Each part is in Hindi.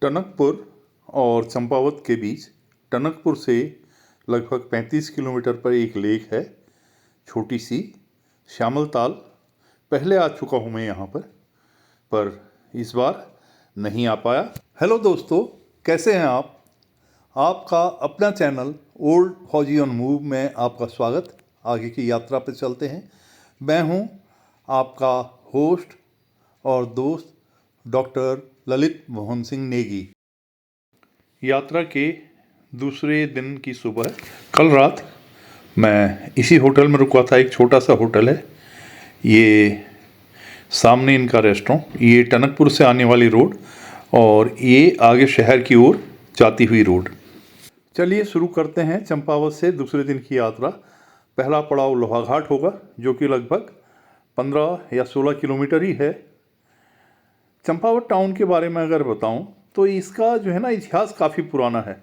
टनकपुर और चंपावत के बीच टनकपुर से लगभग 35 किलोमीटर पर एक लेक है, छोटी सी श्यामलताल। पहले आ चुका हूँ मैं यहाँ पर इस बार नहीं आ पाया। हेलो दोस्तों, कैसे हैं आप? आपका अपना चैनल ओल्ड फौजी ऑन मूव में आपका स्वागत। आगे की यात्रा पर चलते हैं। मैं हूँ आपका होस्ट और दोस्त डॉक्टर ललित मोहन सिंह नेगी। यात्रा के दूसरे दिन की सुबह कल रात मैं इसी होटल में रुका था। एक छोटा सा होटल है, ये सामने इनका रेस्टोरेंट, ये टनकपुर से आने वाली रोड और ये आगे शहर की ओर जाती हुई रोड। चलिए शुरू करते हैं चंपावत से दूसरे दिन की यात्रा। पहला पड़ाव लोहाघाट होगा, जो कि लगभग 15 या 16 किलोमीटर ही है। चंपावत टाउन के बारे में अगर बताऊं तो इसका जो है ना, इतिहास काफ़ी पुराना है।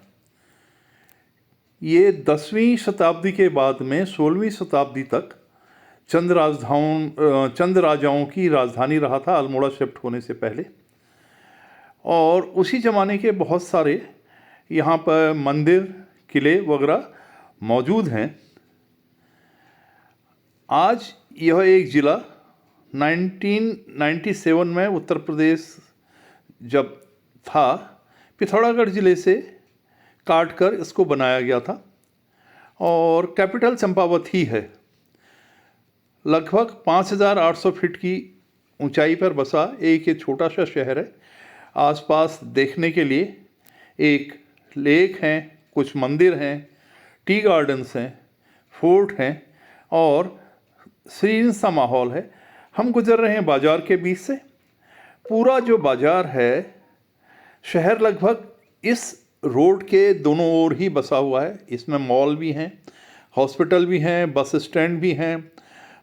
ये 10वीं शताब्दी के बाद में 16वीं शताब्दी तक चंद राजाओं की राजधानी रहा था, अल्मोड़ा शिफ्ट होने से पहले। और उसी ज़माने के बहुत सारे यहाँ पर मंदिर, किले वगैरह मौजूद हैं। आज यह एक ज़िला 1997 में उत्तर प्रदेश जब था, पिथौरागढ़ ज़िले से काट कर इसको बनाया गया था और कैपिटल चंपावत ही है। लगभग 5,800 फीट की ऊंचाई पर बसा एक ये छोटा सा शहर है। आसपास देखने के लिए एक लेक हैं, कुछ मंदिर हैं, टी गार्डन्स हैं, फोर्ट हैं और सीरीन सा माहौल है। हम गुजर रहे हैं बाज़ार के बीच से। पूरा जो बाज़ार है, शहर लगभग इस रोड के दोनों ओर ही बसा हुआ है। इसमें मॉल भी हैं, हॉस्पिटल भी हैं, बस स्टैंड भी हैं,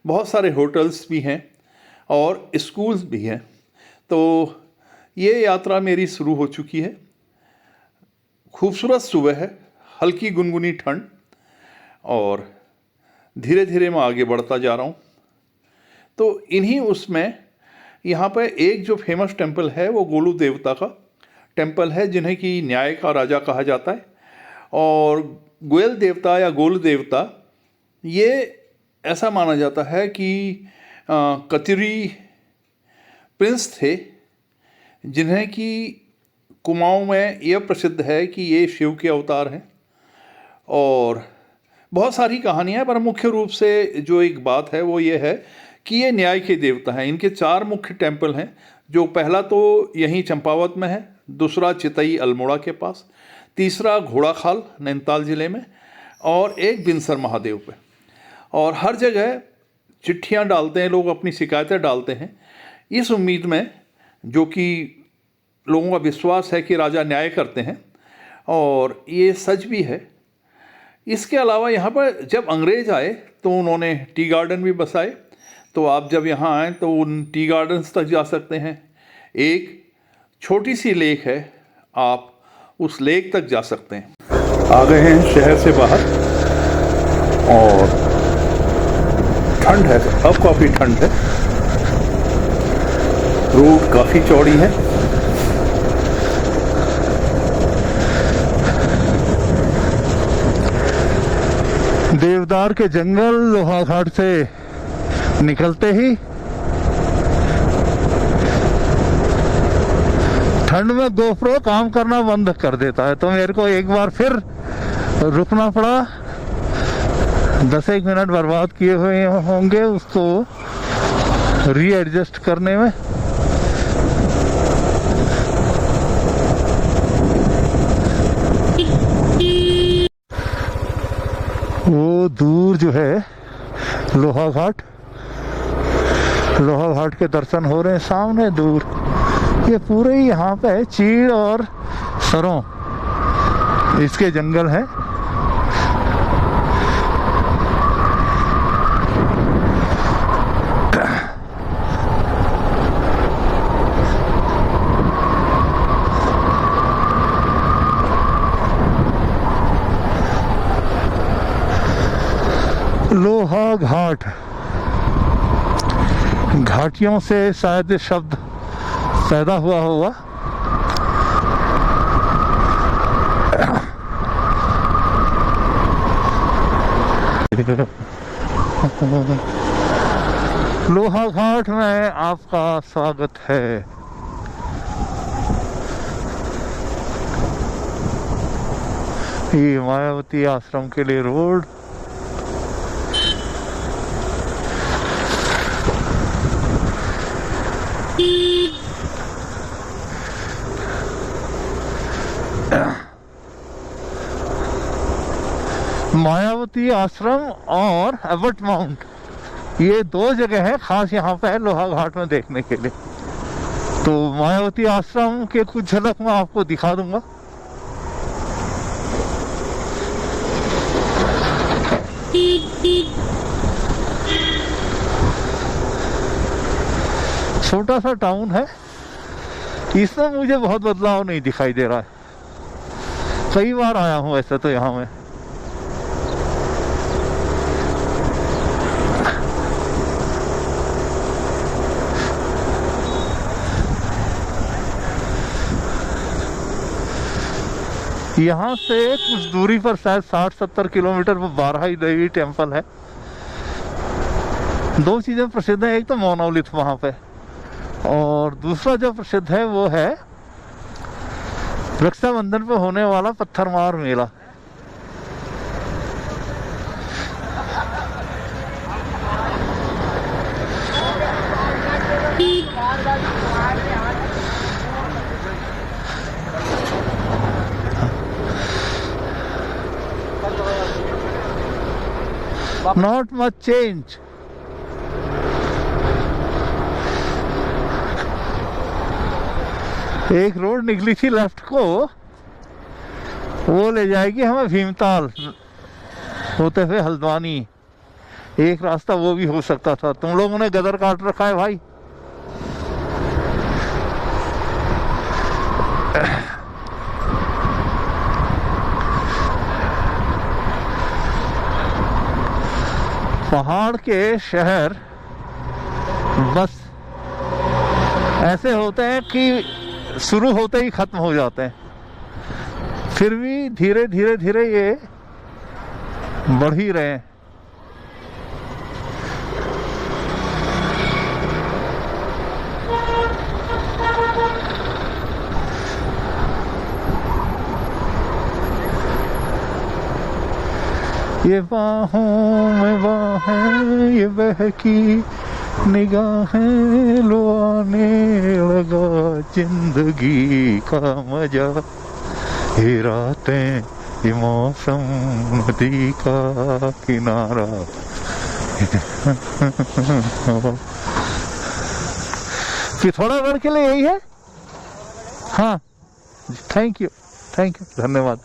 बहुत सारे होटल्स भी हैं और स्कूल्स भी हैं। तो ये यात्रा मेरी शुरू हो चुकी है। खूबसूरत सुबह है, हल्की गुनगुनी ठंड और धीरे धीरे मैं आगे बढ़ता जा रहा हूँ। तो इन्हीं उसमें यहाँ पर एक जो फेमस टेम्पल है वो गोलू देवता का टेम्पल है, जिन्हें कि न्याय का राजा कहा जाता है। और गोयल देवता या गोलू देवता, ये ऐसा माना जाता है कि कतिरी प्रिंस थे, जिन्हें कि कुमाऊँ में यह प्रसिद्ध है कि ये शिव के अवतार हैं। और बहुत सारी कहानियाँ हैं, पर मुख्य रूप से जो एक बात है वो ये है कि ये न्याय के देवता हैं। इनके 4 मुख्य टेम्पल हैं, जो पहला तो यहीं चंपावत में है, दूसरा चितई अल्मोड़ा के पास, तीसरा घोड़ाखाल नैनीताल ज़िले में और एक बिनसर महादेव पे। और हर जगह चिट्ठियाँ डालते हैं लोग, अपनी शिकायतें डालते हैं इस उम्मीद में, जो कि लोगों का विश्वास है कि राजा न्याय करते हैं, और ये सच भी है। इसके अलावा यहाँ पर जब अंग्रेज़ आए तो उन्होंने टी गार्डन भी बसाए। तो आप जब यहाँ आएँ तो उन टी गार्डन्स तक जा सकते हैं। एक छोटी सी लेक है, आप उस लेक तक जा सकते हैं। आ गए हैं शहर से बाहर और ठंड है, अब काफ़ी ठंड है। रोड काफ़ी चौड़ी है। देवदार के जंगल लोहाघाट से निकलते ही ठंड में गोप्रो काम करना बंद कर देता है, तो मेरे को एक बार फिर रुकना पड़ा। 10-1 मिनट बर्बाद किए हुए होंगे उसको रीएडजस्ट करने में। वो दूर जो है लोहाघाट के दर्शन हो रहे हैं सामने दूर। ये पूरे ही यहाँ पे चीड़ और सरों इसके जंगल है। लोहाघाट, घाटियों से शायद शब्द पैदा हुआ होगा। लोहा घाट में आपका स्वागत है। ये मायावती आश्रम के लिए रोड। मायावती आश्रम और एबट माउंट, ये दो जगह है खास यहाँ पे लोहा घाट में देखने के लिए। तो मायावती आश्रम के कुछ झलक मैं आपको दिखा दूंगा। छोटा सा टाउन है, इसमें मुझे बहुत बदलाव नहीं दिखाई दे रहा है। कई बार आया हूँ ऐसे तो यहाँ में। यहाँ से कुछ दूरी पर शायद 60-70 किलोमीटर पर बाराही देवी टेम्पल है। दो चीज़ें प्रसिद्ध हैं, एक तो मोनोलिथ वहाँ पे, और दूसरा जो प्रसिद्ध है वो है रक्षाबंधन पे होने वाला पत्थरमार मेला। Not much change. एक रोड निकली थी लेफ्ट को, वो ले जाएगी हमें भीमताल होते हुए हल्द्वानी। एक रास्ता वो भी हो सकता था। तुम लोगों ने गदर काट रखा है भाई। पहाड़ के शहर बस ऐसे होते हैं कि शुरू होते ही खत्म हो जाते हैं, फिर भी धीरे धीरे धीरे ये बढ़ ही रहे हैं। ये बाहों में बाहें ये बहकी निगाहें लो आने लगा जिंदगी का मजा, ये रातें ये मौसम नदी का किनारा। पिथौरागढ़ के लिए यही है। हाँ, थैंक यू धन्यवाद।